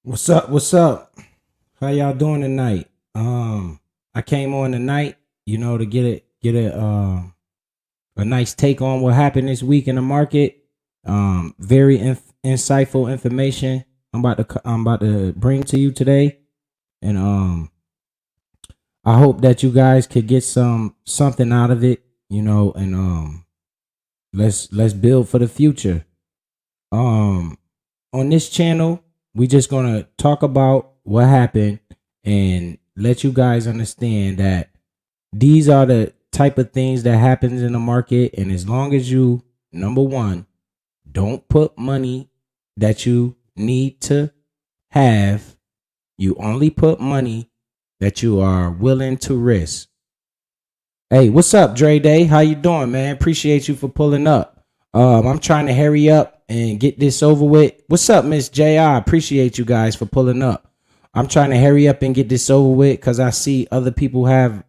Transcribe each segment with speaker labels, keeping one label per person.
Speaker 1: What's up? What's up? How y'all doing tonight? I came on tonight, to get a nice take on what happened this week in the market. Very insightful information I'm about to bring to you today, and I hope that you guys could get something out of it, and let's build for the future. Um, on this channel, we just gonna talk about what happened and let you guys understand that these are the type of things that happens in the market. And as long as you, number one, don't put money that you need to have, you only put money that you are willing to risk. Hey, what's up, Dre Day? How you doing, man? Appreciate you for pulling up. I'm trying to hurry up and get this over with. What's up, Miss J? I appreciate you guys for pulling up. I'm trying to hurry up and get this over with because I see other people have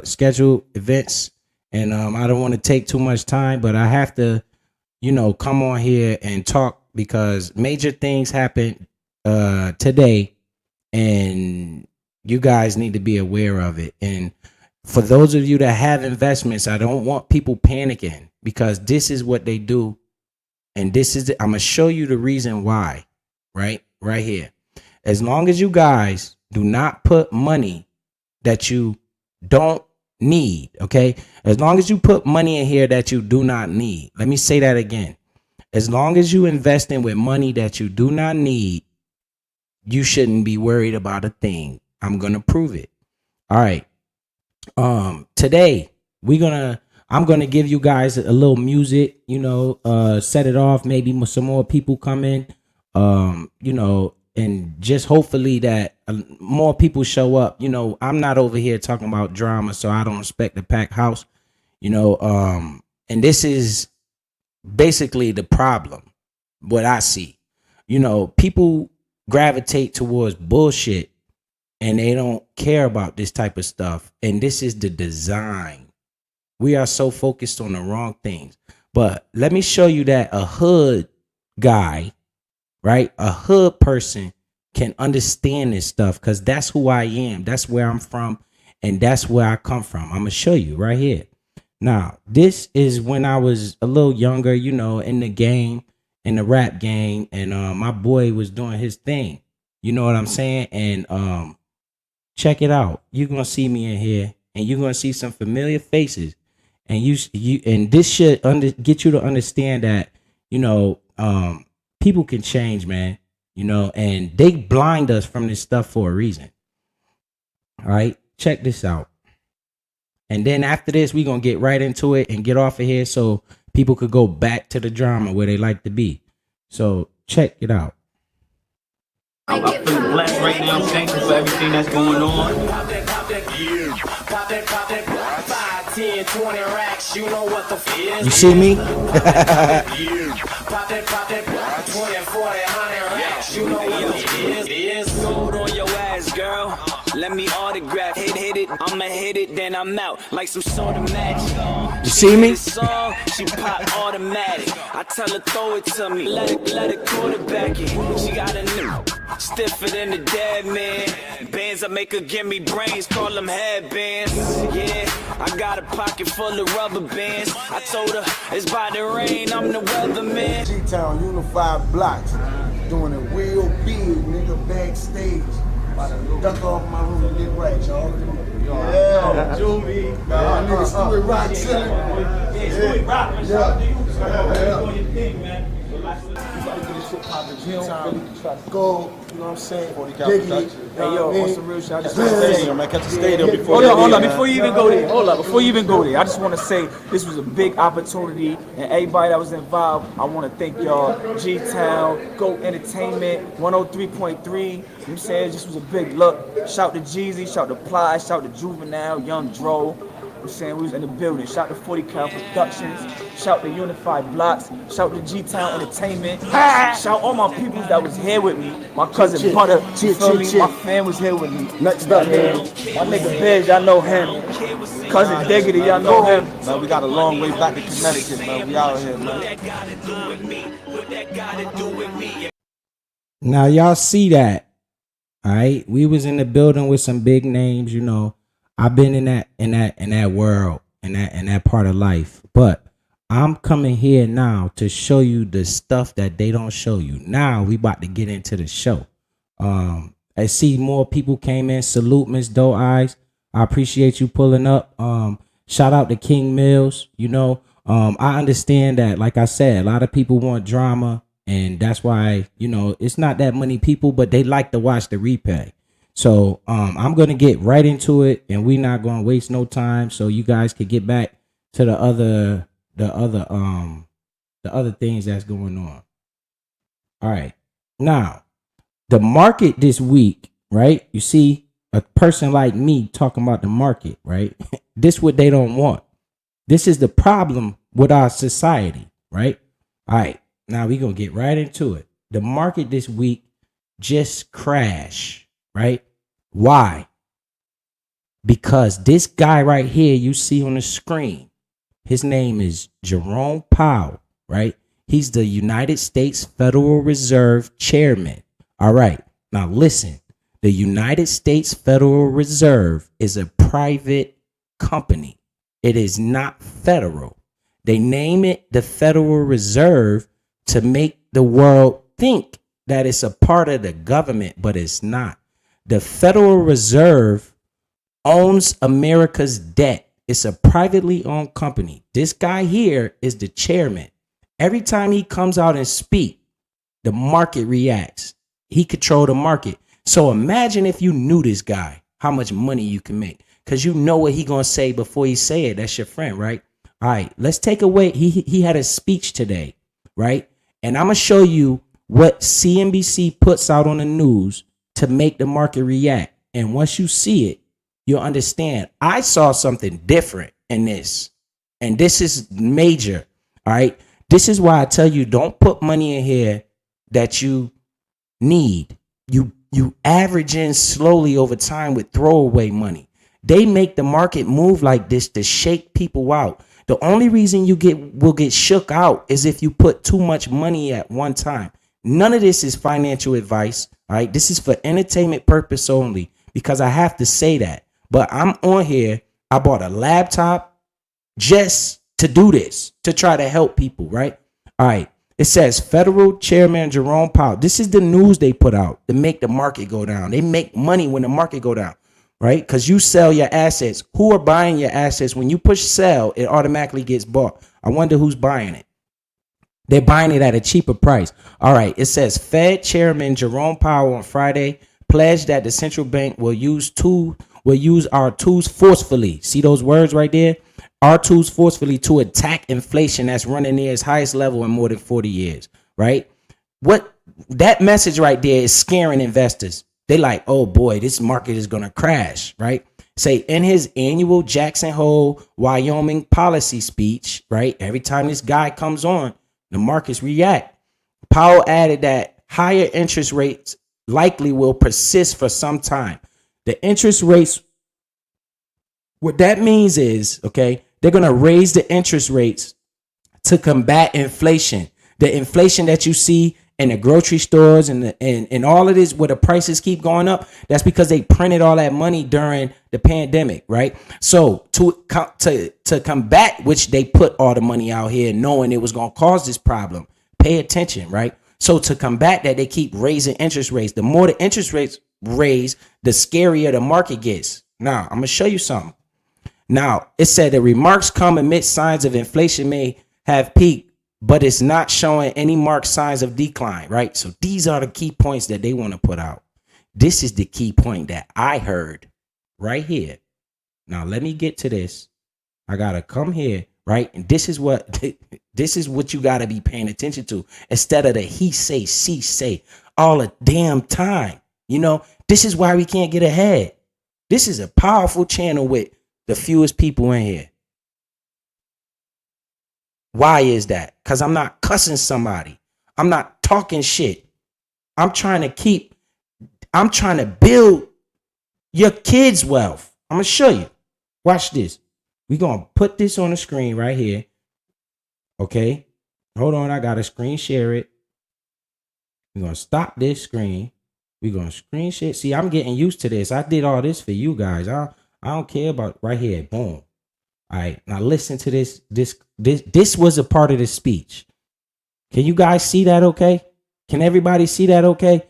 Speaker 1: scheduled events, and I don't want to take too much time, but I have to, come on here and talk because major things happen today, and you guys need to be aware of it. And for those of you that have investments, I don't want people panicking because this is what they do. And I'm going to show you the reason why, right here. As long as you guys do not put money that you don't need, okay? As long as you put money in here that you do not need. Let me say that again. As long as you investing with money that you do not need, you shouldn't be worried about a thing. I'm going to prove it. All right. Today I'm gonna give you guys a little music, set it off, maybe some more people come in, and just hopefully that more people show up. I'm not over here talking about drama, so I don't expect a packed house, and this is basically the problem, what I see. People gravitate towards bullshit and they don't care about this type of stuff. And this is the design. We are so focused on the wrong things. But let me show you that a hood guy, right? A hood person can understand this stuff because that's who I am. That's where I'm from. And that's where I come from. I'm going to show you right here. Now, this is when I was a little younger, in the game, in the rap game. And my boy was doing his thing. You know what I'm saying? And check it out. You're gonna see me in here, and you're gonna see some familiar faces, and and this should get you to understand that people can change, man. And they blind us from this stuff for a reason. All right, check this out, and then after this, we're gonna get right into it and get off of here so people could go back to the drama where they like to be. So check it out.
Speaker 2: I feel blessed right now. Thankful for everything that's going on.
Speaker 1: You see me?
Speaker 2: Gold on your ass, girl. Let me autograph. Hit it. I'ma hit it, then I'm out like some sort of magic.
Speaker 1: You see me?
Speaker 2: She pop automatic. I tell her throw it to me. Let it quarterback it. She got a new stiffer than the dead man. Bands that make her give me brains, call them headbands. Yeah, I got a pocket full of rubber bands. I told her it's by the rain, I'm the weatherman.
Speaker 3: G-Town Unified Blocks, doing it real big, nigga, backstage. Duck off my room and get right, y'all. Yeah, Juvie. Nigga, Stewie Rock chillin'.
Speaker 2: Yeah, Stewie Rock, man. Shout out to you, sir. Doing your thing, man.
Speaker 3: Go, you know what I'm saying?
Speaker 4: Hey, yo, on some real shit, I just want to say,
Speaker 3: Man, catch the stadium before.
Speaker 4: hold on, before you even go there, I just want to say this was a big opportunity, and everybody that was involved, I want to thank y'all. G-Town, Go Entertainment, 103.3, you know what I'm saying? This was a big look. Shout to Jeezy, shout to Ply, shout to Juvenile, Young Dro. I'm saying we was in the building. Shout to 40 Cal Productions. Shout to Unified Blocks. Shout to G-Town Entertainment. Shout all my people that was here with me. My cousin Butter, you feel me? My fam was here with me.
Speaker 3: Next up, man.
Speaker 4: My nigga Biz, y'all know him. Cousin Diggity, y'all know him.
Speaker 5: Man, we got a long way back to Connecticut, man. We out here, man.
Speaker 1: Now y'all see that, all right? We was in the building with some big names, you know. I've been in that world, in that part of life. But I'm coming here now to show you the stuff that they don't show you. Now we about to get into the show. I see more people came in. Salute Miss Doe Eyes. I appreciate you pulling up. Shout out to King Mills. You know, I understand that, like I said, a lot of people want drama, and that's why, you know, it's not that many people, but they like to watch the replay. So I'm gonna get right into it, and we're not gonna waste no time, so you guys can get back to the other things that's going on. All right, now the market this week, right? You see a person like me talking about the market, right? This what they don't want. This is the problem with our society, right? All right, now we're gonna get right into it. The market this week just crashed, right? Why? Because this guy right here you see on the screen, his name is Jerome Powell, right? He's the United States Federal Reserve Chairman. All right, now listen. The United States Federal Reserve is a private company. It is not federal. They name it the Federal Reserve to make the world think that it's a part of the government, but it's not. The Federal Reserve owns America's debt. It's a privately owned company. This guy here is the chairman. Every time he comes out and speak, the market reacts. He controls the market. So imagine if you knew this guy, how much money you can make, because you know what he gonna say before he say it. That's your friend, right? All right, let's take away. He had a speech today, right? And I'm gonna show you what CNBC puts out on the news to make the market react. And once you see it, you'll understand. I saw something different in this, and this is major. All right, this is why I tell you, don't put money in here that you need. You average in slowly over time with throwaway money. They make the market move like this to shake people out. The only reason you will get shook out is if you put too much money at one time. None of this is financial advice. All right, this is for entertainment purpose only, because I have to say that. But I'm on here. I bought a laptop just to do this, to try to help people, right? All right. It says Federal Chairman Jerome Powell. This is the news they put out to make the market go down. They make money when the market go down, right? Because you sell your assets. Who are buying your assets? When you push sell, it automatically gets bought. I wonder who's buying it. They're buying it at a cheaper price. All right. It says Fed Chairman Jerome Powell on Friday pledged that the central bank will use our tools forcefully. See those words right there? Our tools forcefully to attack inflation that's running near its highest level in more than 40 years, right? What that message right there is scaring investors. They like, oh boy, this market is going to crash, right? Say in his annual Jackson Hole, Wyoming policy speech, right? Every time this guy comes on, the markets react. Powell added that higher interest rates likely will persist for some time. The interest rates, what that means is, okay, they're going to raise the interest rates to combat inflation. The inflation that you see in the grocery stores and all of this, where the prices keep going up, that's because they printed all that money during the pandemic, right? So to combat, which they put all the money out here knowing it was going to cause this problem, pay attention, right? So to combat that, they keep raising interest rates. The more the interest rates raise, the scarier the market gets. Now, I'm going to show you something. Now, it said the remarks come amid signs of inflation may have peaked, but it's not showing any marked signs of decline, right? So these are the key points that they want to put out. This is the key point that I heard right here. Now, let me get to this. I got to come here, right? And this is what you got to be paying attention to, instead of the he say, she say all the damn time. You know, this is why we can't get ahead. This is a powerful channel with the fewest people in here. Why is that? Because I'm not cussing somebody. I'm not talking shit. I'm trying to build your kids' wealth. I'm going to show you. Watch this. We're going to put this on the screen right here. Okay. Hold on. I got to screen share it. We're going to stop this screen. We're going to screen share. See, I'm getting used to this. I did all this for you guys. I don't care about right here. Boom. All right. Now listen to this. This was a part of the speech. Can you guys see that okay? Can everybody see that okay?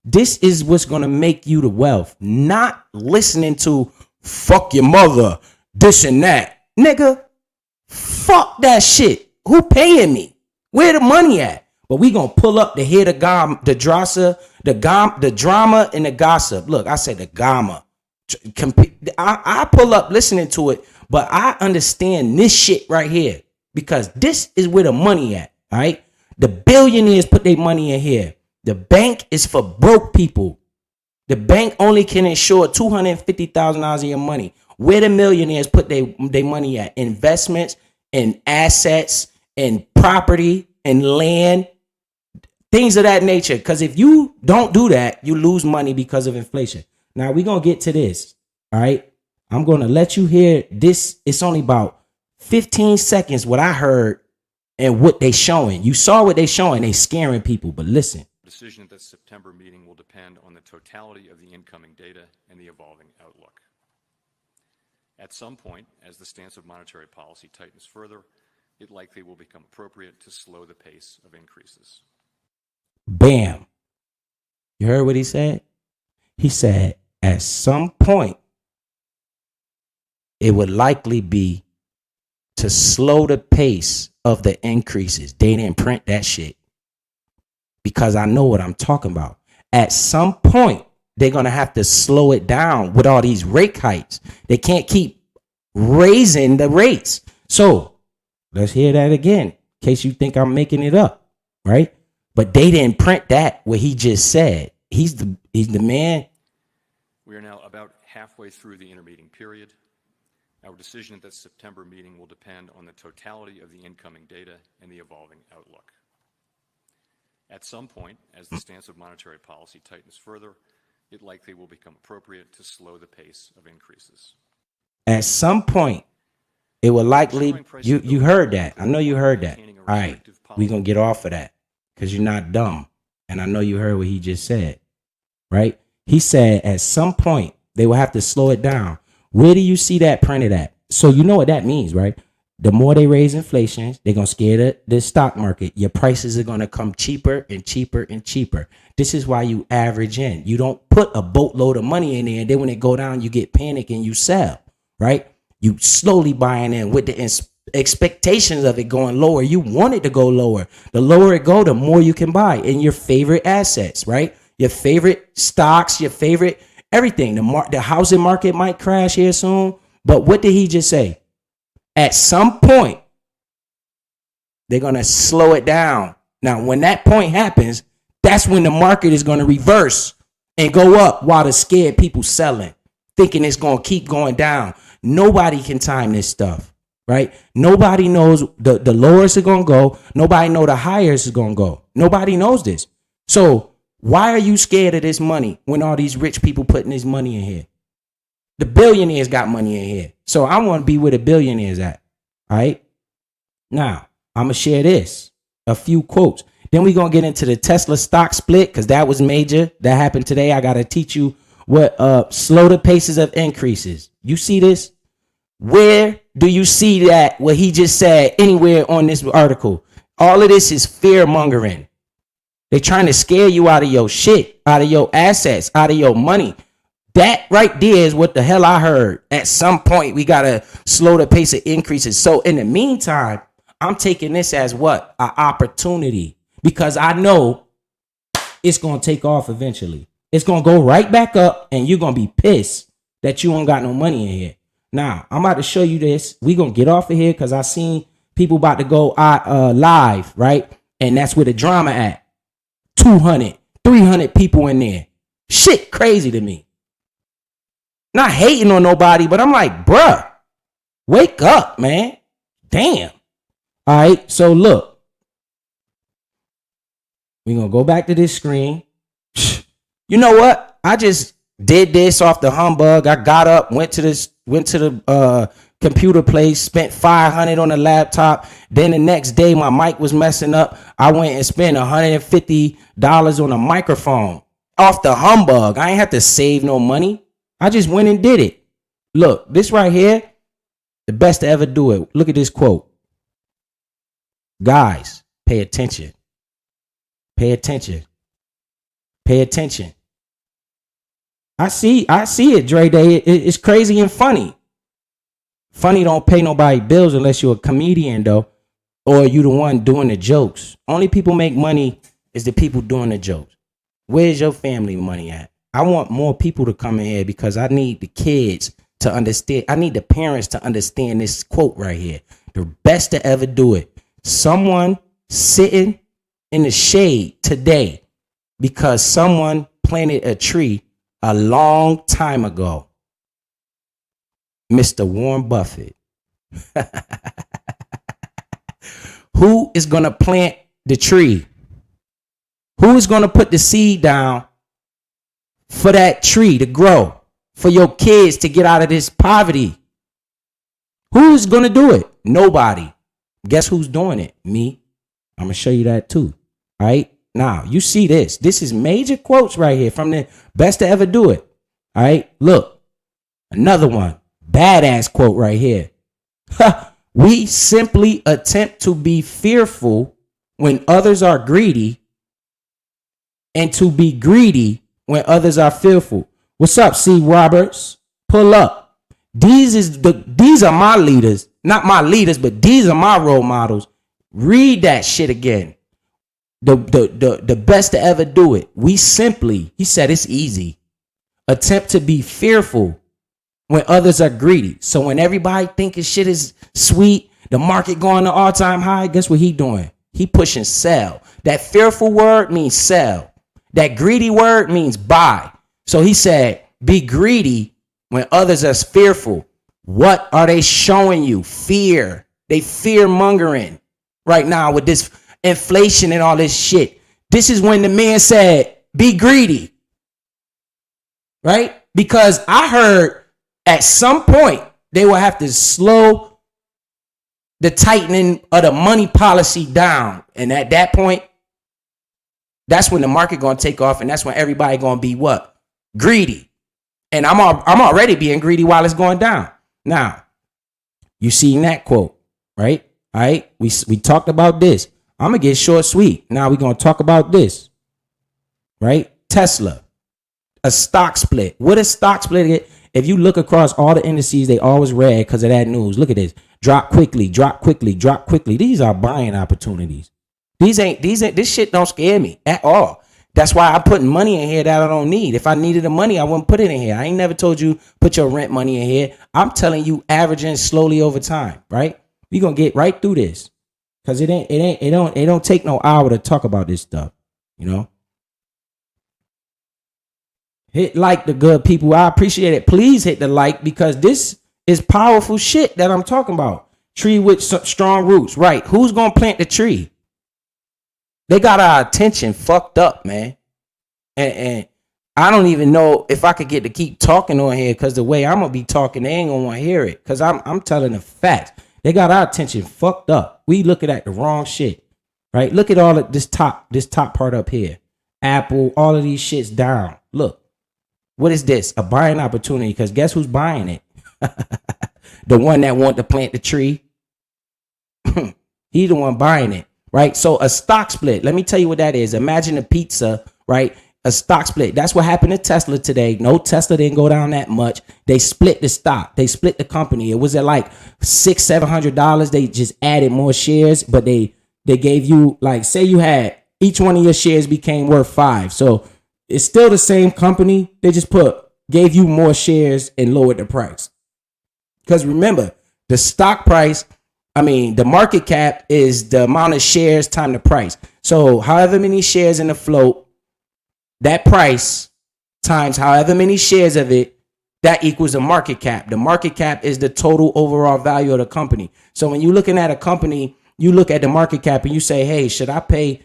Speaker 1: This is what's going to make you the wealth. Not listening to fuck your mother, this and that. Nigga, fuck that shit. Who paying me? Where the money at? But we going to pull up to hear the drama and the gossip. Look, I said the gamma. I pull up listening to it, but I understand this shit right here because this is where the money at, all right? The billionaires put their money in here. The bank is for broke people. The bank only can insure $250,000 of your money. Where the millionaires put their money at? Investments and assets and property and land, things of that nature. Because if you don't do that, you lose money because of inflation. Now we're going to get to this. All right. I'm going to let you hear this. It's only about 15 seconds what I heard and what they showing. You saw what they showing. They scaring people. But listen.
Speaker 6: Decision at the September meeting will depend on the totality of the incoming data and the evolving outlook. At some point, as the stance of monetary policy tightens further, it likely will become appropriate to slow the pace of increases.
Speaker 1: Bam. You heard what he said? He said, at some point, it would likely be to slow the pace of the increases. They didn't print that shit because I know what I'm talking about. At some point, they're going to have to slow it down with all these rate hikes. They can't keep raising the rates. So let's hear that again in case you think I'm making it up, right? But they didn't print that what he just said. He's the man.
Speaker 6: We are now about halfway through the intermeeting period. Our decision at the September meeting will depend on the totality of the incoming data and the evolving outlook. At some point, as the stance of monetary policy tightens further, it likely will become appropriate to slow the pace of increases.
Speaker 1: At some point, it will likely, you heard that. I know you heard that. All right, we're going to get off of that because you're not dumb. And I know you heard what he just said, right? He said at some point, they will have to slow it down. Where do you see that printed at? So you know what that means, right? The more they raise inflation, they're going to scare the stock market. Your prices are going to come cheaper and cheaper and cheaper. This is why you average in. You don't put a boatload of money in there, and then when it go down, you get panic and you sell, right? You slowly buying in with the expectations of it going lower. You want it to go lower. The lower it go, the more you can buy in your favorite assets, right? Your favorite stocks, your favorite everything. The housing market might crash here soon. But what did he just say? At some point, they're going to slow it down. Now, when that point happens, that's when the market is going to reverse and go up while the scared people selling, thinking it's going to keep going down. Nobody can time this stuff, right? Nobody knows the lowest is going to go. Nobody know the highest is going to go. Nobody knows this. So why are you scared of this money when all these rich people putting this money in here? The billionaires got money in here. So I want to be where the billionaires at. All right. Now, I'm going to share this. A few quotes. Then we're going to get into the Tesla stock split because that was major. That happened today. I got to teach you what slow the paces of increases. You see this? Where do you see that? What he just said anywhere on this article? All of this is fear mongering. They're trying to scare you out of your shit, out of your assets, out of your money. That right there is what the hell I heard. At some point, we got to slow the pace of increases. So in the meantime, I'm taking this as what? An opportunity. Because I know it's going to take off eventually. It's going to go right back up and you're going to be pissed that you don't got no money in here. Now, I'm about to show you this. We're going to get off of here because I seen people about to go live, right? And that's where the drama at. 200, 300 people in there. Shit crazy to me. Not hating on nobody, but I'm like, bruh, Wake up, man. Damn. All right. So look, we're going to go back to this screen. You know what? I just did this off the humbug. I got up, went to the computer place, spent $500 on the laptop. Then the next day my mic was messing up. I went and spent $150 on a microphone off the humbug. I ain't have to save no money. I just went and did it. Look, this right here, the best to ever do it. Look at this quote. Guys, pay attention. Pay attention. Pay attention. I see it, Dre Day. It's crazy and funny. Funny don't pay nobody bills unless you're a comedian, though, or you the one doing the jokes. Only people make money is the people doing the jokes. Where's your family money at? I want more people to come in here because I need the kids to understand. I need the parents to understand this quote right here. The best to ever do it. Someone sitting in the shade today because someone planted a tree a long time ago. Mr. Warren Buffett. Who is going to plant the tree? Who is going to put the seed down for that tree to grow? For your kids to get out of this poverty? Who's going to do it? Nobody. Guess who's doing it? Me. I'm going to show you that too. All right. Now, you see this. This is major quotes right here from the best to ever do it. All right. Look. Another one. Badass quote right here. We simply attempt to be fearful when others are greedy and to be greedy when others are fearful. What's up, C. Roberts? Pull up. These are my leaders. Not my leaders, but these are my role models. Read that shit again. The best to ever do it. We simply, he said it's easy, attempt to be fearful when others are greedy. So when everybody thinking shit is sweet, the market going to all-time high, guess what he doing? He pushing sell. That fearful word means sell. That greedy word means buy. So he said, be greedy when others are fearful. What are they showing you? Fear. They fear mongering right now with this inflation and all this shit. This is when the man said, be greedy. Right? Because I heard at some point they will have to slow the tightening of the money policy down. And at that point, that's when the market going to take off. And that's when everybody going to be what? Greedy. And I'm already being greedy while it's going down. Now, you seen that quote, right? All right. We talked about this. I'm going to get short sweet. Now we're going to talk about this, right? Tesla, a stock split. What is stock split? If you look across all the indices, they always red because of that news. Look at this. Drop quickly, drop quickly, drop quickly. These are buying opportunities. This shit don't scare me at all. That's why I'm putting money in here that I don't need. If I needed the money, I wouldn't put it in here. I ain't never told you put your rent money in here. I'm telling you averaging slowly over time, right? We're going to get right through this. Cause it don't take no hour to talk about this stuff, you know. Hit like the good people. I appreciate it. Please hit the like because this is powerful shit that I'm talking about. Tree with strong roots, right? Who's gonna plant the tree? They got our attention fucked up, man. And I don't even know if I could get to keep talking on here because the way I'm gonna be talking, they ain't gonna want to hear it. Cause I'm telling the facts. They got our attention fucked up. We looking at the wrong shit, right? Look at all of this top part up here. Apple, all of these shits down. Look, what is this? A buying opportunity because guess who's buying it? The one that want to plant the tree. He's the one buying it, right? So a stock split. Let me tell you what that is. Imagine a pizza, right? A stock split. That's what happened to Tesla today. No, Tesla didn't go down that much. They split the stock. They split the company. It was at like $600-700. They just added more shares, but they gave you like, say you had each one of your shares became worth $5. So it's still the same company. They just gave you more shares and lowered the price. Because remember, the stock price, the market cap is the amount of shares times the price. So however many shares in the float, that price times however many shares of it that equals the market cap. The market cap is the total overall value of the company. So when you're looking at a company, you look at the market cap and you say, hey, should I pay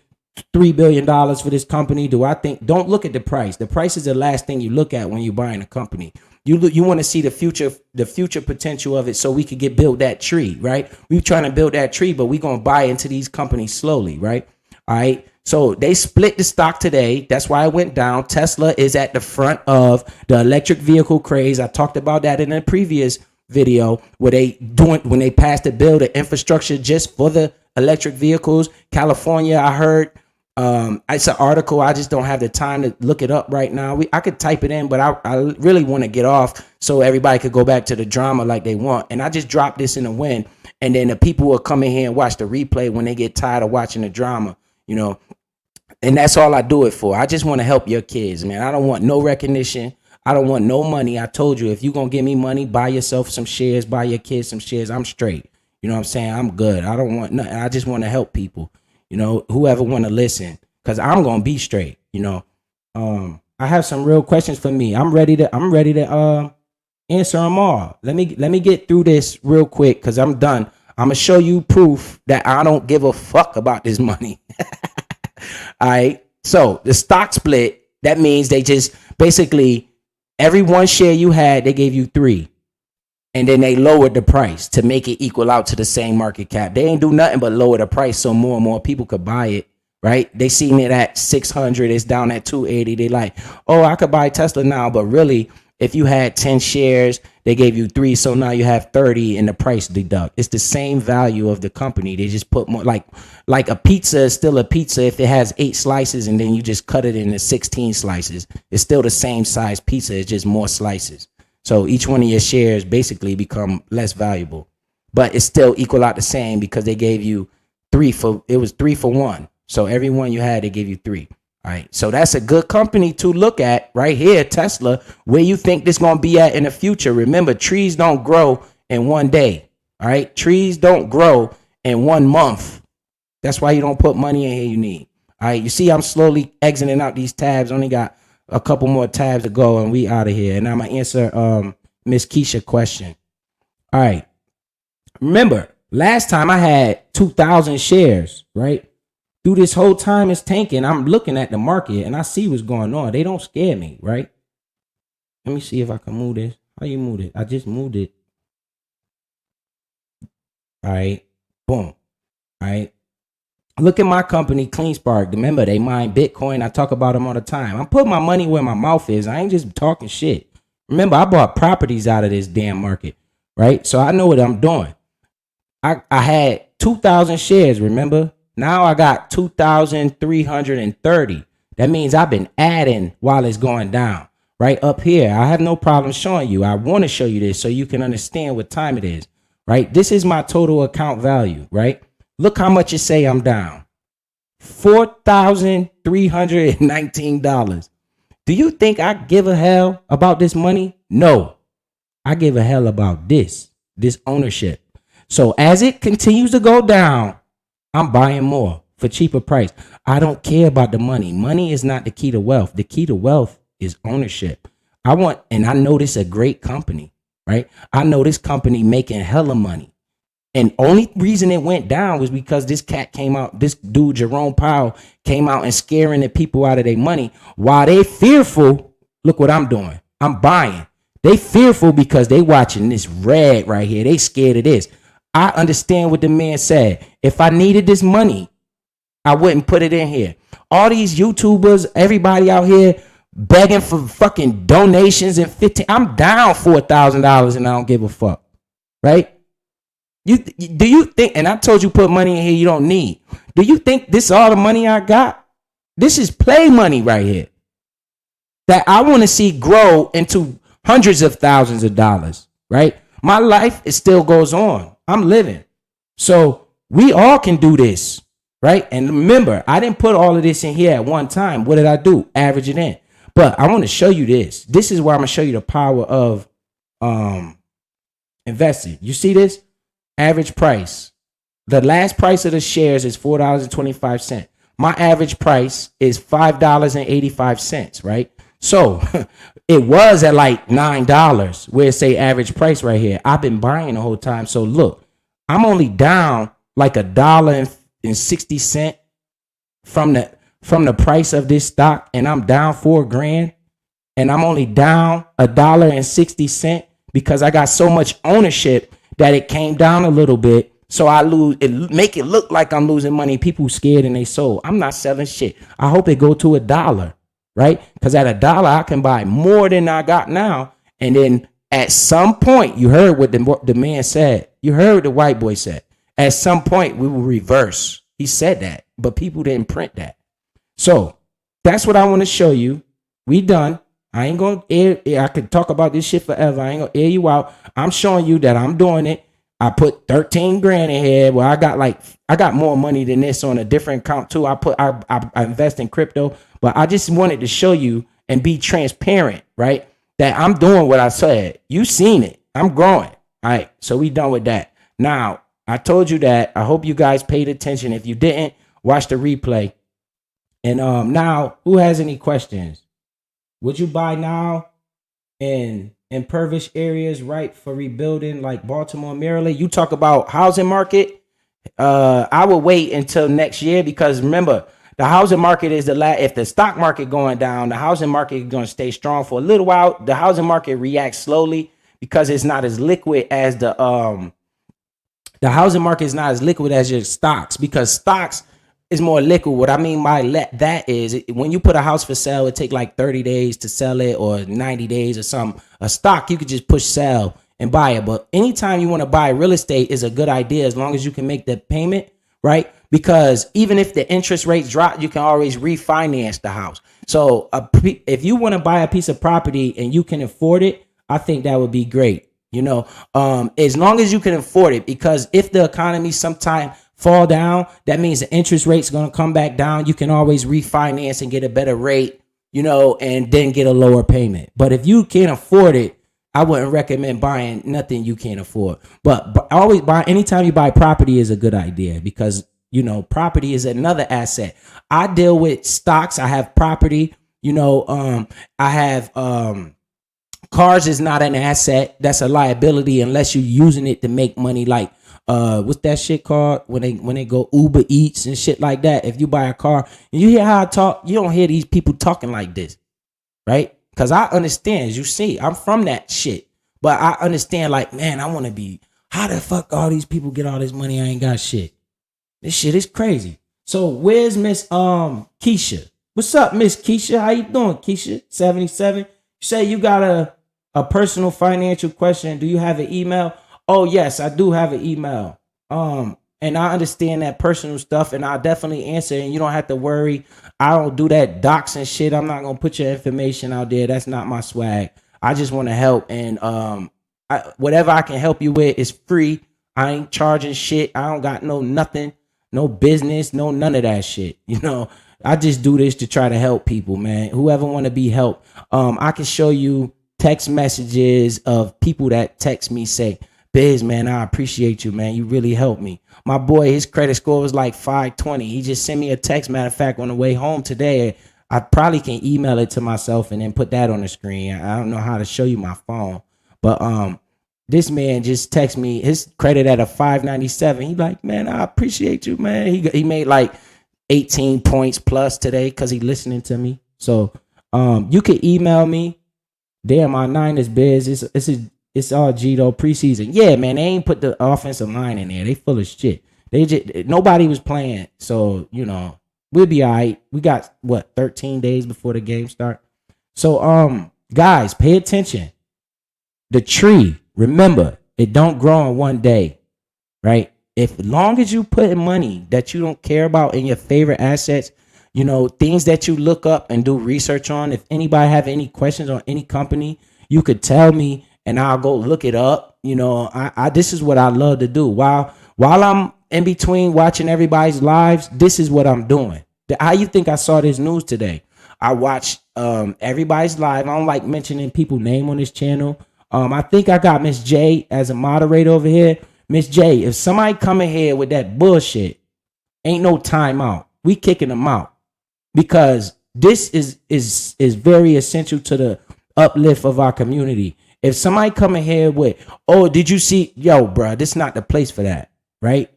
Speaker 1: $3 billion for this company? Don't look at the price. The price is the last thing you look at when you're buying a company. You want to see the future potential of it so we could build that tree, right? We're trying to build that tree, but we're going to buy into these companies slowly, right? All right. So they split the stock today. That's why it went down. Tesla is at the front of the electric vehicle craze. I talked about that in a previous video when they passed the bill, the infrastructure just for the electric vehicles. California, I heard. It's an article. I just don't have the time to look it up right now. I could type it in, but I really want to get off so everybody could go back to the drama like they want. And I just dropped this in the wind, and then the people will come in here and watch the replay when they get tired of watching the drama, you know. And that's all I do it for. I just want to help your kids, man. I don't want no recognition. I don't want no money. I told you, if you're going to give me money, buy yourself some shares, buy your kids some shares. I'm straight. You know what I'm saying? I'm good. I don't want nothing. I just want to help people. You know, whoever want to listen, because I'm going to be straight, you know. I have some real questions for me. I'm ready to answer them all. Let me get through this real quick because I'm done. I'm going to show you proof that I don't give a fuck about this money. All right. So the stock split, that means they just basically every one share you had, they gave you 3. And then they lowered the price to make it equal out to the same market cap. They ain't do nothing but lower the price so more and more people could buy it, right? They seen it at 600. It's down at 280. They like, oh, I could buy Tesla now. But really, if you had 10 shares, they gave you 3. So now you have 30 and the price deduct. It's the same value of the company. They just put more like a pizza is still a pizza if it has 8 slices and then you just cut it into 16 slices. It's still the same size pizza. It's just more slices. So each one of your shares basically become less valuable, but it's still equal out the same because they gave you 3 for 1. So every one you had, they gave you 3. All right. So that's a good company to look at right here. Tesla, where you think this going to be at in the future. Remember, trees don't grow in one day. All right. Trees don't grow in 1 month. That's why you don't put money in here you need. All right. You see, I'm slowly exiting out these tabs. Only got a couple more tabs to go and we out of here. And I'm going to answer Miss Keisha's question. All right. Remember, last time I had 2,000 shares, right? Through this whole time it's tanking, I'm looking at the market and I see what's going on. They don't scare me, right? Let me see if I can move this. How you move it? I just moved it. All right. Boom. All right. Look at my company, CleanSpark. Remember, they mine Bitcoin. I talk about them all the time. I'm putting my money where my mouth is. I ain't just talking shit. Remember, I bought properties out of this damn market, right? So I know what I'm doing. I had 2,000 shares, remember? Now I got 2,330. That means I've been adding while it's going down. Right up here, I have no problem showing you. I want to show you this so you can understand what time it is, right? This is my total account value, right? Look how much it say I'm down. $4,319. Do you think I give a hell about this money? No. I give a hell about this ownership. So as it continues to go down, I'm buying more for cheaper price. I don't care about the money. Money is not the key to wealth. The key to wealth is ownership. I know this a great company, right? I know this company making hella money. And only reason it went down was because this cat came out, this dude, Jerome Powell, came out and scaring the people out of their money. While they fearful, look what I'm doing. I'm buying. They fearful because they watching this red right here. They scared of this. I understand what the man said. If I needed this money, I wouldn't put it in here. All these YouTubers, everybody out here begging for fucking donations and I'm down $4,000 and I don't give a fuck, right? Do you think, and I told you put money in here you don't need. Do you think this is all the money I got? This is play money right here that I want to see grow into hundreds of thousands of dollars, right? My life, it still goes on. I'm living. So we all can do this, right? And remember, I didn't put all of this in here at one time. What did I do? Average it in. But I want to show you this. This is where I'm going to show you the power of investing. You see this? Average price. The last price of the shares is $4.25. My average price is $5.85, right? So it was at like $9 where it say average price right here. I've been buying the whole time. So look, I'm only down like $1.60 from the price of this stock, and I'm down $4,000, and I'm only down $1.60 because I got so much ownership that it came down a little bit. So I lose it, make it look like I'm losing money. People scared and they sold. I'm not selling shit. I hope it go to $1, right? Because at $1 I can buy more than I got now. And then at some point, you heard what the man said. You heard what the white boy said. At some point we will reverse. He said that, but people didn't print that. So that's what I want to show you. We done. I ain't gonna air. I could talk about this shit forever. I ain't gonna air you out. I'm showing you that I'm doing it. I put 13 grand in here. Well, I got more money than this on a different account too. I invest in crypto, but I just wanted to show you and be transparent, right? That I'm doing what I said. You seen it. I'm growing. All right. So we done with that. Now, I told you that. I hope you guys paid attention. If you didn't, watch the replay. And now, who has any questions? Would you buy now in impoverished areas, right, for rebuilding like Baltimore, Maryland? You talk about housing market. I would wait until next year because remember, the housing market is if the stock market going down, the housing market is going to stay strong for a little while. The housing market reacts slowly because it's not as liquid as the housing market is not as liquid as your stocks, because stocks is more liquid. What I mean by that is when you put a house for sale, it take like 30 days to sell it or 90 days or something. A stock, you could just push sell and buy it. But anytime you want to buy real estate is a good idea as long as you can make the payment, right? Because even if the interest rates drop, you can always refinance the house. So if you want to buy a piece of property and you can afford it, I think that would be great. You know, as long as you can afford it, because if the economy sometime fall down, that means the interest rate's going to come back down. You can always refinance and get a better rate, you know, and then get a lower payment. But if you can't afford it, I wouldn't recommend buying nothing you can't afford. But always buy, anytime you buy property is a good idea because, you know, property is another asset. I deal with stocks. I have property, you know, I have, cars is not an asset. That's a liability unless you're using it to make money. Like, what's that shit called when they go Uber Eats and shit like that? If you buy a car and you hear how I talk, you don't hear these people talking like this, right? Because I understand, as you see, I'm from that shit, but I understand, like, man, I want to be, how the fuck all these people get all this money? I ain't got shit. This shit is crazy. So where's Miss Keisha? What's up, Miss Keisha? How you doing, Keisha? 77. You say you got a personal financial question. Do you have an email? Oh, yes, I do have an email. And I understand that personal stuff, and I'll definitely answer, and you don't have to worry. I don't do that doxing shit. I'm not going to put your information out there. That's not my swag. I just want to help, and whatever I can help you with is free. I ain't charging shit. I don't got nothing, no business, no none of that shit. You know, I just do this to try to help people, man. Whoever want to be helped. I can show you text messages of people that text me say, Biz, man, I appreciate you, man. You really helped me. My boy, his credit score was like 520. He just sent me a text. Matter of fact, on the way home today, I probably can email it to myself and then put that on the screen. I don't know how to show you my phone, but this man just texted me his credit at a 597. He like, man, I appreciate you, man. He made like 18 points plus today because he listening to me. So you can email me. Damn, my Niners Biz. It's all Gito preseason. Yeah, man, they ain't put the offensive line in there. They full of shit. Nobody was playing. So, you know, we'll be all right. We got 13 days before the game start. So, guys, pay attention. The tree, remember, it don't grow in one day, right? As long as you put in money that you don't care about in your favorite assets, you know, things that you look up and do research on. If anybody have any questions on any company, you could tell me and I'll go look it up. You know, I this is what I love to do. While I'm in between watching everybody's lives, this is what I'm doing. How you think I saw this news today? I watched everybody's live. I don't like mentioning people's name on this channel. I think I got Miss J as a moderator over here. Miss J, if somebody come in here with that bullshit, ain't no timeout. We kicking them out because this is very essential to the uplift of our community. If somebody come in here with, oh, did you see, yo, bro, this is not the place for that, right?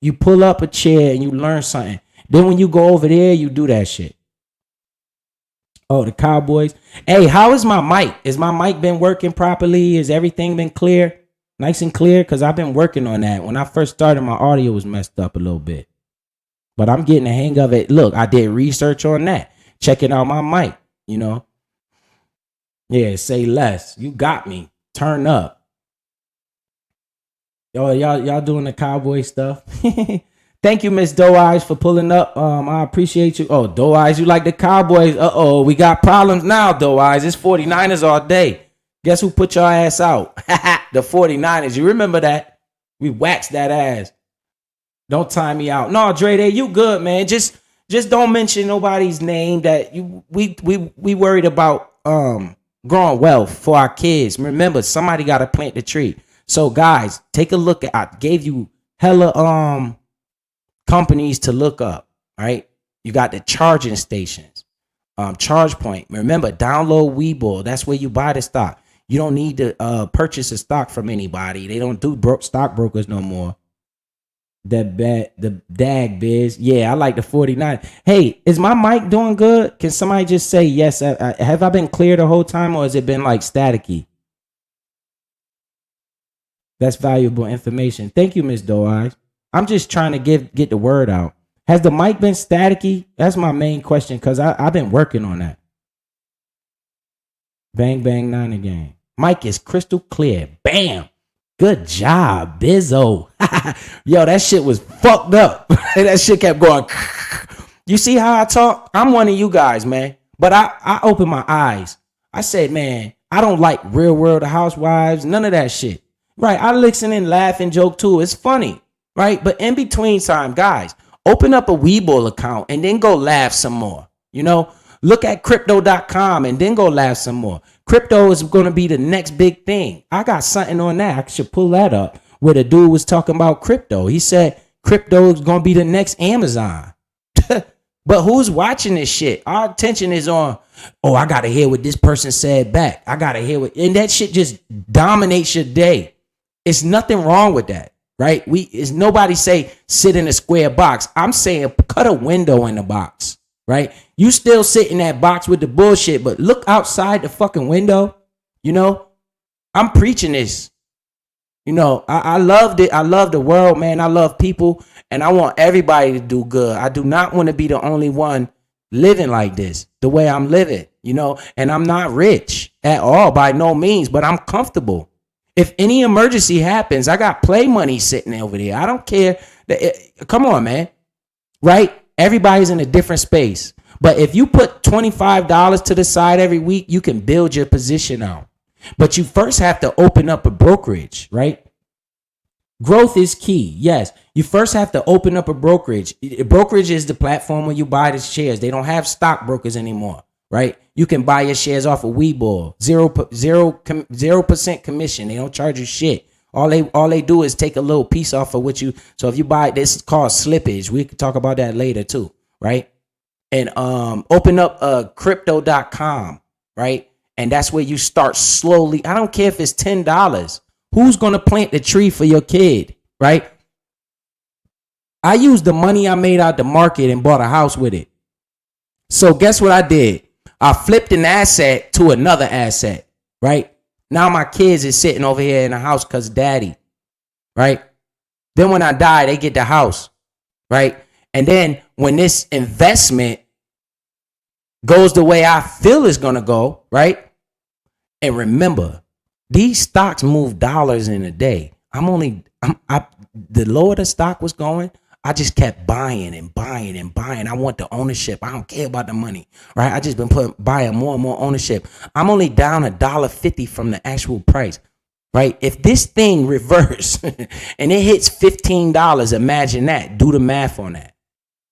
Speaker 1: You pull up a chair and you learn something. Then when you go over there, you do that shit. Oh, the Cowboys. Hey, how is my mic? Is my mic been working properly? Has everything been clear? Nice and clear? Because I've been working on that. When I first started, my audio was messed up a little bit. But I'm getting the hang of it. Look, I did research on that. Checking out my mic, you know. Yeah, say less. You got me. Turn up. Yo, y'all doing the Cowboy stuff. Thank you, Miss Doe Eyes, for pulling up. I appreciate you. Oh, Doe Eyes, you like the Cowboys. Uh-oh, we got problems now, Doe Eyes. It's 49ers all day. Guess who put your ass out? The 49ers. You remember that? We waxed that ass. Don't time me out. No, Dre, you good, man. Just don't mention nobody's name that we worried about growing wealth for our kids. Remember, somebody got to plant the tree. So, guys, take a look at, I gave you hella companies to look up, right? You got the charging stations, ChargePoint. Remember, download Webull. That's where you buy the stock. You don't need to purchase a stock from anybody. They don't do stockbrokers no more. The dag biz. Yeah, I like the 49. Hey, is my mic doing good? Can somebody just say yes? Have I been clear the whole time, or has it been like staticky? That's valuable information. Thank you, Miss Doe Eyes. I'm just trying to get the word out. Has the mic been staticky? That's my main question, because I've been working on that. Bang, bang, 9 again. Mic is crystal clear. Bam. Good job, Bizzo. Yo, that shit was fucked up. That shit kept going. You see how I talk? I'm one of you guys, man. But I opened my eyes. I said, man, I don't like Real World Housewives. None of that shit. Right? I listen and laugh and joke too. It's funny. Right? But in between time, guys, open up a Webull account and then go laugh some more. You know, look at crypto.com and then go laugh some more. Crypto is going to be the next big thing. I got something on that. I should pull that up where the dude was talking about crypto. He said crypto is going to be the next Amazon. But who's watching this shit? Our attention is on, oh, I got to hear what this person said back. I got to hear what, and that shit just dominates your day. It's nothing wrong with that. Right? Is nobody say sit in a square box. I'm saying cut a window in the box. Right? You still sit in that box with the bullshit, but look outside the fucking window. You know, I'm preaching this. You know, I loved it. I love the world, man. I love people, and I want everybody to do good. I do not want to be the only one living like this, the way I'm living, you know, and I'm not rich at all by no means, but I'm comfortable. If any emergency happens, I got play money sitting over there. I don't care. Come on, man. Right? Everybody's in a different space. But if you put $25 to the side every week, you can build your position out. But you first have to open up a brokerage, right? Growth is key. Yes. You first have to open up a brokerage. Brokerage is the platform where you buy the shares. They don't have stockbrokers anymore, right? You can buy your shares off of Webull. 0% commission. They don't charge you shit. All they do is take a little piece off of what you. So if you buy, this is called slippage. We can talk about that later too, right? And open up crypto.com, right? And that's where you start slowly. I don't care if it's $10. Who's gonna plant the tree for your kid, right? I used the money I made out the market and bought a house with it. So guess what I did? I flipped an asset to another asset, right? Now my kids is sitting over here in the house because daddy, right? Then when I die, they get the house, right? And then when this investment goes the way I feel it's going to go, right? And remember, these stocks move dollars in a day. The lower the stock was going, I just kept buying and buying and buying. I want the ownership. I don't care about the money, right? I just been buying more and more ownership. I'm only down $1.50 from the actual price, right? If this thing reverse and it hits $15, imagine that. Do the math on that.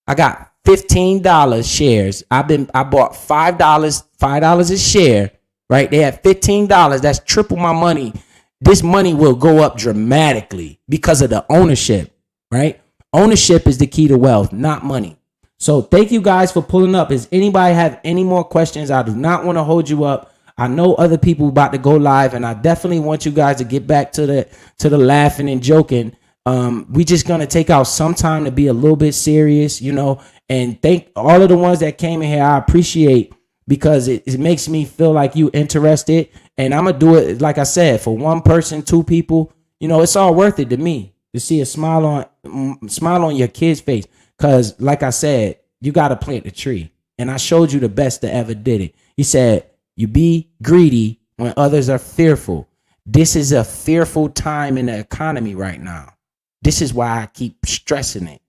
Speaker 1: I got $15 shares. I bought $5 a share, right? They had $15. That's triple my money. This money will go up dramatically because of the ownership, right? Ownership is the key to wealth, not money. So thank you guys for pulling up. Does anybody have any more questions? I do not want to hold you up. I know other people about to go live, and I definitely want you guys to get back to the laughing and joking. We just gonna take out some time to be a little bit serious, you know, and thank all of the ones that came in here. I appreciate, because it makes me feel like you interested, and I'm gonna do it like I said, for one person, two people, you know, it's all worth it to me to see a smile on your kid's face. Cause like I said, you gotta plant the tree, and I showed you the best that ever did it. He said, you be greedy when others are fearful. This is a fearful time in the economy right now. This is why I keep stressing it,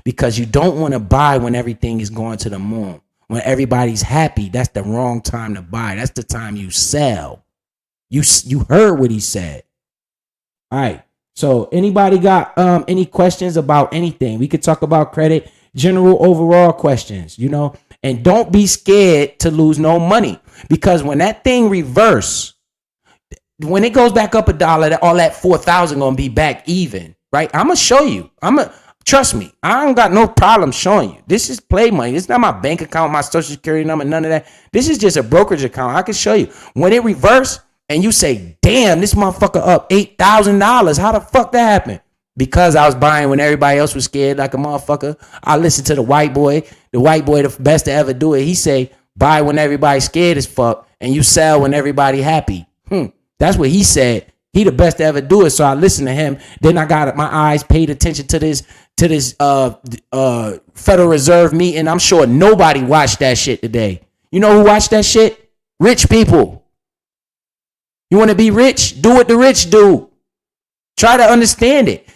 Speaker 1: because you don't want to buy when everything is going to the moon. When everybody's happy, that's the wrong time to buy. That's the time you sell. You heard what he said. All right. So anybody got any questions about anything? We could talk about credit, general overall questions, you know, and don't be scared to lose no money, because when that thing reverse, when it goes back up $1, all that 4,000 gonna be back even, right? I'm gonna show you. Trust me, I don't got no problem showing you. This is play money. This is not my bank account, my social security number, none of that. This is just a brokerage account. I can show you. When it reverse and you say, damn, this motherfucker up $8,000. How the fuck that happened? Because I was buying when everybody else was scared like a motherfucker. I listened to the white boy, the best to ever do it. He say, buy when everybody's scared as fuck, and you sell when everybody happy. That's what he said. He the best to ever do it. So I listened to him. Then I got my eyes paid attention to this Federal Reserve meeting. I'm sure nobody watched that shit today. You know who watched that shit? Rich people. You want to be rich? Do what the rich do. Try to understand it.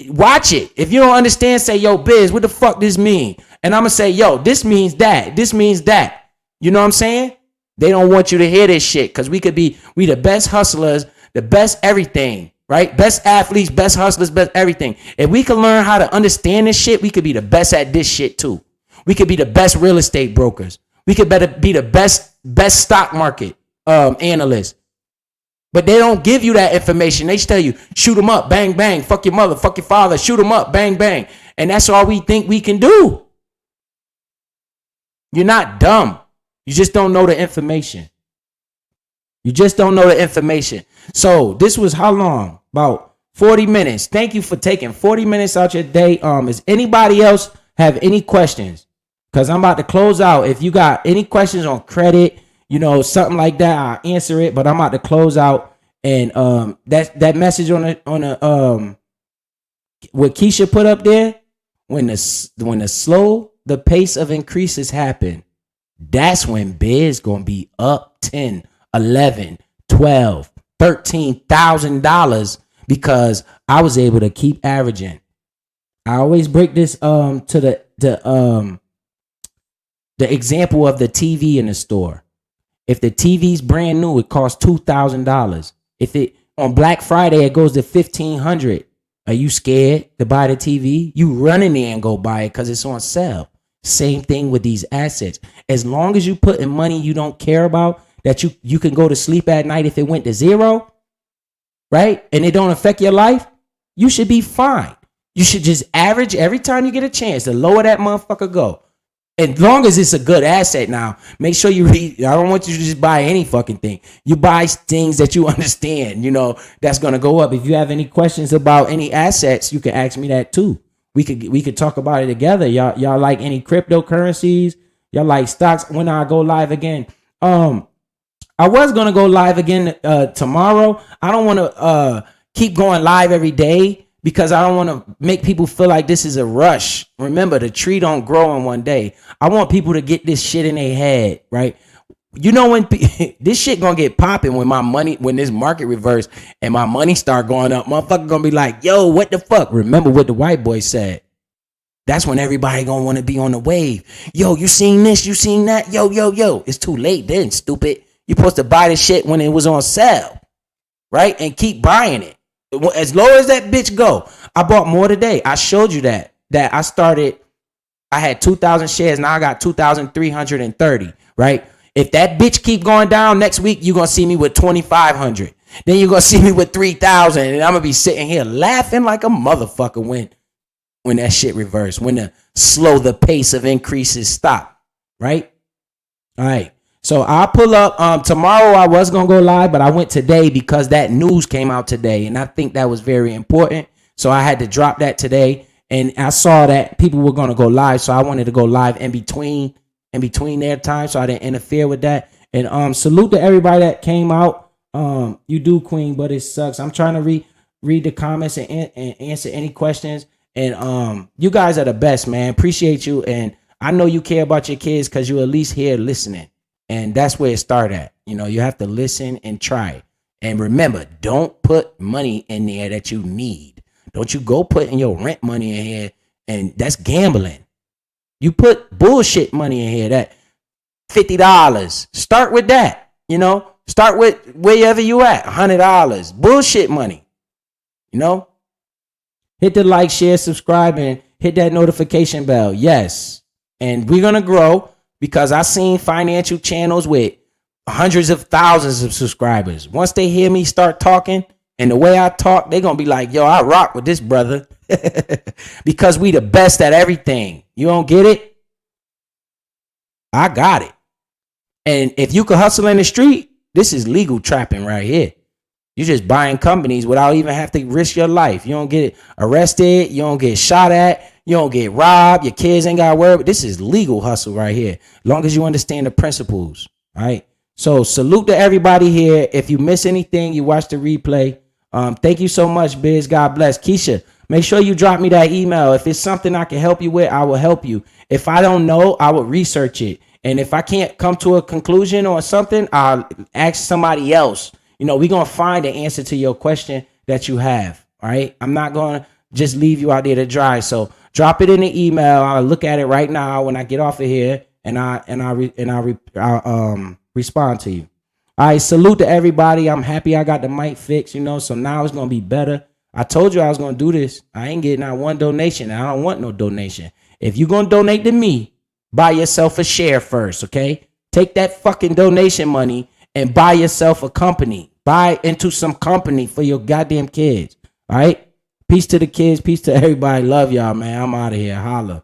Speaker 1: Watch it. If you don't understand, say, yo, Biz, what the fuck this mean? And I'm going to say, yo, this means that. This means that. You know what I'm saying? They don't want you to hear this shit, because we the best hustlers, the best everything, right? Best athletes, best hustlers, best everything. If we can learn how to understand this shit, we could be the best at this shit too. We could be the best real estate brokers. We could be the best stock market analysts. But they don't give you that information. They just tell you, shoot them up, bang, bang, fuck your mother, fuck your father, shoot them up, bang, bang. And that's all we think we can do. You're not dumb. You just don't know the information. So this was how long? About 40 minutes. Thank you for taking 40 minutes out your day. Does anybody else have any questions? Because I'm about to close out. If you got any questions on credit, you know, something like that, I'll answer it. But I'm about to close out. And that message on what Keisha put up there, when the pace of increases happen, that's when Biz gonna be up $10, $11, $12, $13,000, because I was able to keep averaging. I always break this to the example of the TV in the store. If the TV's brand new, it costs $2,000. If it on Black Friday it goes to $1,500, are you scared to buy the TV? You run in there and go buy it because it's on sale. Same thing with these assets. As long as you put in money you don't care about, that you can go to sleep at night if it went to zero, right? And it don't affect your life, you should be fine. You should just average every time you get a chance to lower that motherfucker go. As long as it's a good asset now, make sure you read. I don't want you to just buy any fucking thing. You buy things that you understand, you know, that's going to go up. If you have any questions about any assets, you can ask me that too. We could talk about it together. Y'all like any cryptocurrencies? Y'all like stocks? When I go live again? I was going to go live again tomorrow. I don't want to keep going live every day, because I don't want to make people feel like this is a rush. Remember, the tree don't grow in one day. I want people to get this shit in their head, right? You know, when this shit gonna get popping, when this market reverse and my money start going up, motherfucker gonna be like, yo, what the fuck? Remember what the white boy said. That's when everybody gonna want to be on the wave. Yo, you seen this? You seen that? Yo. It's too late then, stupid. You're supposed to buy the shit when it was on sale, right? And keep buying it. As low as that bitch go, I bought more today. I showed you that I had 2,000 shares. Now I got 2,330, right? If that bitch keep going down next week, you're going to see me with 2,500. Then you're going to see me with 3,000. And I'm going to be sitting here laughing like a motherfucker when that shit reversed. When the slow the pace of increases stop, right? All right. So I'll pull up tomorrow. I was going to go live, but I went today because that news came out today, and I think that was very important. So I had to drop that today, and I saw that people were going to go live, so I wanted to go live in between their time, so I didn't interfere with that. And salute to everybody that came out. You do, Queen, but it sucks. I'm trying to read the comments and answer any questions. And you guys are the best, man. Appreciate you, and I know you care about your kids because you're at least here listening. And that's where it started at. You know, you have to listen and try. And remember, don't put money in there that you need. Don't you go putting your rent money in here, and that's gambling. You put bullshit money in here, that $50. Start with that. You know, start with wherever you at, $100. Bullshit money. You know, hit the like, share, subscribe, and hit that notification bell. Yes. And we're going to grow. Because I seen financial channels with hundreds of thousands of subscribers. Once they hear me start talking and the way I talk, they're going to be like, yo, I rock with this brother. Because we the best at everything. You don't get it? I got it. And if you can hustle in the street, this is legal trapping right here. You're just buying companies without even have to risk your life. You don't get arrested. You don't get shot at. You don't get robbed. Your kids ain't got to worry. But this is legal hustle right here. As long as you understand the principles. All right. So salute to everybody here. If you miss anything, you watch the replay. Thank you so much, Biz. God bless. Keisha, make sure you drop me that email. If it's something I can help you with, I will help you. If I don't know, I will research it. And if I can't come to a conclusion or something, I'll ask somebody else. You know, we're going to find the answer to your question that you have. All right. I'm not going to just leave you out there to dry. So drop it in the email. I'll look at it right now when I get off of here, and I'll respond to you. All right. Salute to everybody. I'm happy I got the mic fixed, you know, so now it's going to be better. I told you I was going to do this. I ain't getting not one donation. And I don't want no donation. If you're going to donate to me, buy yourself a share first. Okay. Take that fucking donation money and buy yourself a company. Buy into some company for your goddamn kids. All right. Peace to the kids. Peace to everybody. Love y'all, man. I'm out of here. Holla.